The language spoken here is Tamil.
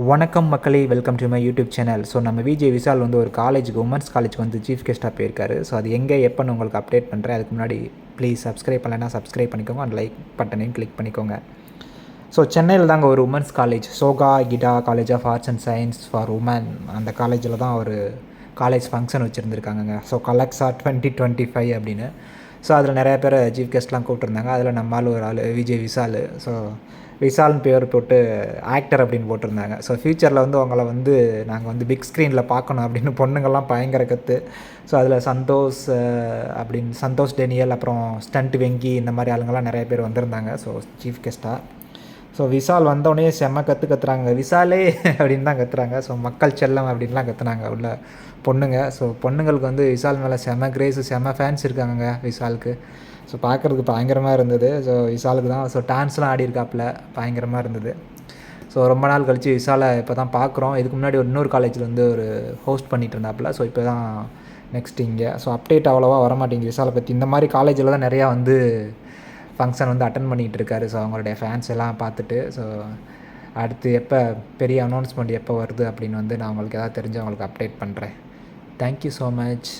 வணக்கம் மக்களே, welcome to my YouTube channel. So நம்ம விஜய் விஷால் வந்து ஒரு காலேஜுக்கு உமன்ஸ் காலேஜுக்கு வந்து சீஃப் கெஸ்ட்டாக போயிருக்காரு. ஸோ அது எங்கே எப்போன்னு உங்களுக்கு அப்டேட் பண்ணுறேன். அதுக்கு முன்னாடி ப்ளீஸ் சப்ஸ்கிரைப் பண்ணலைன்னா சப்ஸ்கிரைப் பண்ணிக்கோங்க, அந்த லைக் பட்டனையும் கிளிக் பண்ணிக்கோங்க. ஸோ சென்னையில் தாங்க ஒரு women's college, Soka Ikeda college of arts and science for women, அந்த காலேஜில் தான் ஒரு காலேஜ் ஃபங்க்ஷன் வச்சுருந்துருக்காங்க. ஸோ கலெக்ஸா 2025 அப்படின்னு. ஸோ அதில் நிறையா பேர் சீஃப் கெஸ்ட்லாம் கூப்பிட்ருந்தாங்க. அதில் நம்மால் ஒரு ஆள் விஜய் விஷால். ஸோ விஷால்னு பேர் போட்டு ஆக்டர் அப்படின்னு போட்டிருந்தாங்க. ஸோ ஃப்யூச்சரில் வந்து அவங்கள வந்து நாங்கள் வந்து பிக் ஸ்க்ரீனில் பார்க்கணும் அப்படின்னு பொண்ணுங்கள்லாம் பயங்கர கற்று. ஸோ அதில் அப்படின்னு சந்தோஷ் டேனியல், அப்புறம் ஸ்டண்ட் வெங்கி, இந்த மாதிரி ஆளுங்கள்லாம் நிறைய பேர் வந்திருந்தாங்க. ஸோ சீஃப் கெஸ்ட்டாக. ஸோ விஷால் வந்தோடனே செம்ம கற்றுறாங்க, விஷாலே அப்படின்னு தான் கற்றுறாங்க. ஸோ மக்கள் செல்லம் அப்படின்லாம் கற்றுனாங்க உள்ள பொண்ணுங்க. ஸோ பொண்ணுங்களுக்கு வந்து விஷால் மேலே செம்ம கிரேஸு, செம்ம ஃபேன்ஸ் இருக்காங்க விஷாலுக்கு. ஸோ பார்க்குறதுக்கு பயங்கரமாக இருந்தது. ஸோ விஷாலுக்கு தான். ஸோ டான்ஸ்லாம் ஆடியிருக்காப்புல, பயங்கரமாக இருந்தது. ஸோ ரொம்ப நாள் கழித்து விஷாலை இப்போ தான் பார்க்குறோம். இதுக்கு முன்னாடி இன்னொரு காலேஜில் வந்து ஒரு ஹோஸ்ட் பண்ணிகிட்டு இருந்தாப்புல. ஸோ இப்போ தான் நெக்ஸ்ட் இங்கே. ஸோ அப்டேட் அவ்வளோவா வரமாட்டேங்குது விஷாலை பற்றி. இந்த மாதிரி காலேஜில் தான் நிறையா வந்து ஃபங்க்ஷன் வந்து அட்டன் பண்ணிகிட்டு இருக்காரு. ஸோ அவங்களுடைய ஃபேன்ஸ் எல்லாம் பார்த்துட்டு. ஸோ அடுத்து எப்போ பெரிய அனௌன்ஸ்மெண்ட் எப்போ வருது அப்படின்னு வந்து நான் உங்களுக்கு எதாவது தெரிஞ்சு அவங்களுக்கு அப்டேட் பண்ணுறேன். Thank you so much.